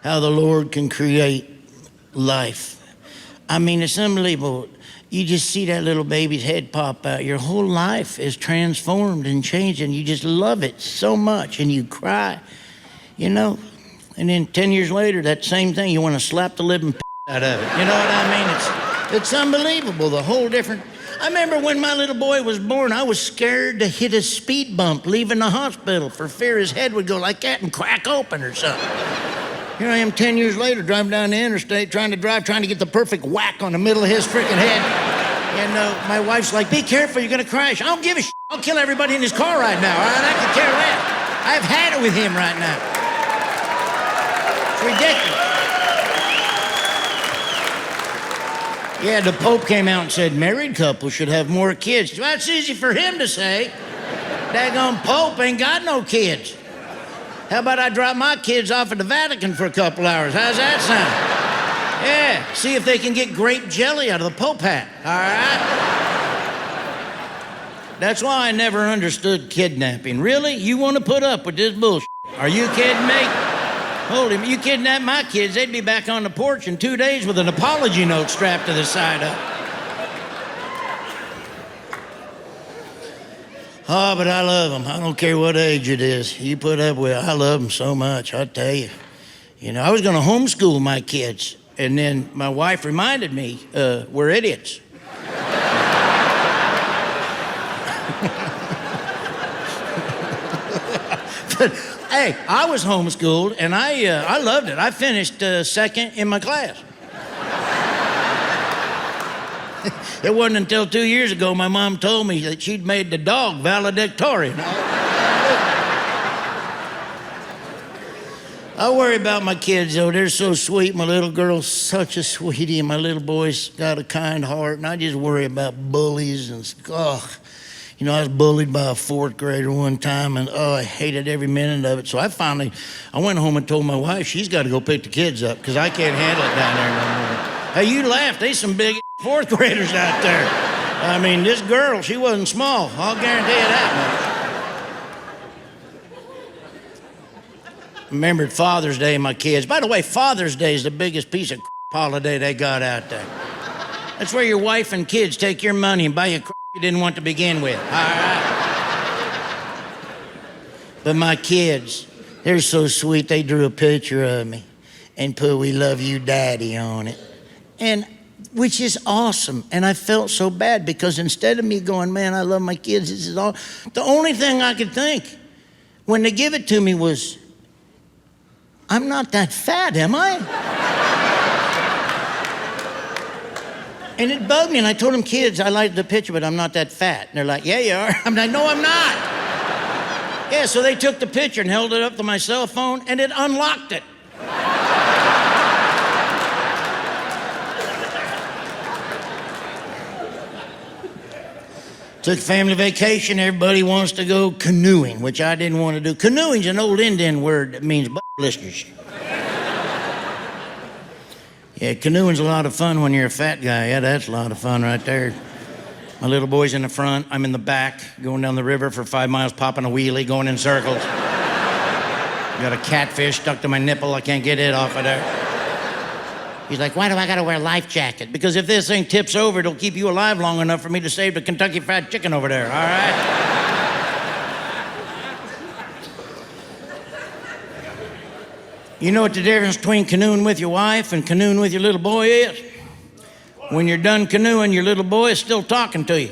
how the Lord can create life. I mean, it's unbelievable. You just see that little baby's head pop out. Your whole life is transformed and changed, and you just love it so much, and you cry, you know? And then 10 years later, that same thing, you want to slap the living out of it. You know what I mean? It's unbelievable, the whole different... I remember when my little boy was born, I was scared to hit a speed bump leaving the hospital for fear his head would go like that and crack open or something. Here I am 10 years later, driving down the interstate, trying to get the perfect whack on the middle of his freaking head. And my wife's like, be careful, you're gonna crash. I don't give a shit. I'll kill everybody in his car right now, all right? I could care less. I've had it with him right now. It's ridiculous. Yeah, the Pope came out and said married couples should have more kids. Well, that's easy for him to say. Daggone Pope ain't got no kids. How about I drop my kids off at the Vatican for a couple hours? How's that sound? Yeah, see if they can get grape jelly out of the Pope hat, all right? That's why I never understood kidnapping. Really? You want to put up with this bullshit? Are you kidding me? Holy, you kidnap my kids, they'd be back on the porch in 2 days with an apology note strapped to the side of it. Oh, but I love them. I don't care what age it is. You put up with it. I love them so much, I tell you. You know, I was going to homeschool my kids, and then my wife reminded me, we're idiots. But, hey, I was homeschooled, and I loved it. I finished second in my class. It wasn't until 2 years ago my mom told me that she'd made the dog valedictorian. I worry about my kids, though. They're so sweet. My little girl's such a sweetie, and my little boy's got a kind heart, and I just worry about bullies and, you know, I was bullied by a fourth grader one time, and, I hated every minute of it. So I went home and told my wife she's got to go pick the kids up because I can't handle it down there no more. Hey, you laugh. There's some big fourth graders out there. I mean, this girl, she wasn't small. I'll guarantee you that much. Remembered Father's Day, my kids. By the way, Father's Day is the biggest piece of holiday they got out there. That's where your wife and kids take your money and buy you you didn't want to begin with, all right? But my kids, they're so sweet. They drew a picture of me and put "We love you, Daddy" on it. And which is awesome. And I felt so bad because instead of me going, man, I love my kids, this is all, the only thing I could think when they give it to me was, I'm not that fat, am I? And it bugged me, and I told them, kids, I like the picture, but I'm not that fat. And they're like, yeah, you are. I'm like, no, I'm not. Yeah, so they took the picture and held it up to my cell phone, and it unlocked it. Took family vacation. Everybody wants to go canoeing, which I didn't want to do. Canoeing's an old Indian word that means blisters. Yeah, canoeing's a lot of fun when you're a fat guy. Yeah, that's a lot of fun right there. My little boy's in the front, I'm in the back, going down the river for 5 miles, popping a wheelie, going in circles. Got a catfish stuck to my nipple, I can't get it off of there. He's like, why do I gotta wear a life jacket? Because if this thing tips over, it'll keep you alive long enough for me to save the Kentucky Fried Chicken over there, all right? You know what the difference between canoeing with your wife and canoeing with your little boy is? When you're done canoeing, your little boy is still talking to you.